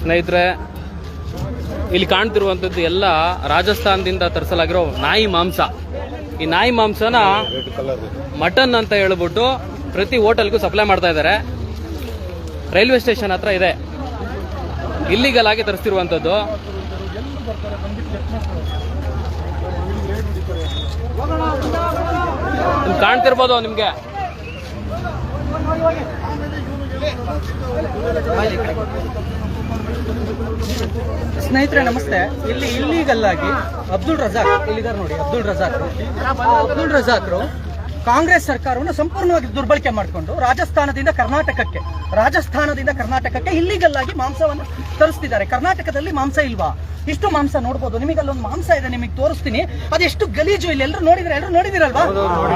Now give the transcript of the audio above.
ಸ್ನೇಹಿತರೆ, ಇಲ್ಲಿ ಕಾಣ್ತಿರುವಂಥದ್ದು ಎಲ್ಲ ರಾಜಸ್ಥಾನದಿಂದ ತರಿಸಲಾಗಿರೋ ನಾಯಿ ಮಾಂಸ. ಈ ನಾಯಿ ಮಾಂಸನ ಮಟನ್ ಅಂತ ಹೇಳ್ಬಿಟ್ಟು ಪ್ರತಿ ಹೋಟೆಲ್ಗೂ ಸಪ್ಲೈ ಮಾಡ್ತಾ ಇದ್ದಾರೆ. ರೈಲ್ವೆ ಸ್ಟೇಷನ್ ಹತ್ರ ಇದೆ. ಇಲ್ಲಿಗಲ್ ಆಗಿ ತರಿಸ್ತಿರುವಂಥದ್ದು. ಕಾಣ್ತಿರ್ಬೋದು ನಿಮ್ಗೆ. ಸ್ನೇಹಿತರೆ ನಮಸ್ತೆ. ಇಲ್ಲಿ ಇಲ್ಲಿಗಲ್ ಆಗಿ ಅಬ್ದುಲ್ ರಜಾಕ್ ಇಲ್ಲಿದ್ದಾರೆ ನೋಡಿ. ಅಬ್ದುಲ್ ರಜಾಕ್ರು ಕಾಂಗ್ರೆಸ್ ಸರ್ಕಾರವನ್ನು ಸಂಪೂರ್ಣವಾಗಿ ದುರ್ಬಳಕೆ ಮಾಡಿಕೊಂಡು ರಾಜಸ್ಥಾನದಿಂದ ಕರ್ನಾಟಕಕ್ಕೆ ಇಲ್ಲಿಗಲ್ ಆಗಿ ಮಾಂಸವನ್ನು ತರಿಸ್ತಿದ್ದಾರೆ. ಕರ್ನಾಟಕದಲ್ಲಿ ಮಾಂಸ ಇಲ್ವಾ? ಇಷ್ಟು ಮಾಂಸ ನೋಡ್ಬೋದು. ನಿಮಗೆ ಅಲ್ಲೊಂದು ಮಾಂಸ ಇದೆ, ನಿಮಗೆ ತೋರಿಸ್ತೀನಿ. ಅದೆಷ್ಟು ಗಲೀಜು. ಇಲ್ಲಿ ಎಲ್ಲರೂ ನೋಡಿದಿರಲ್ವಾ?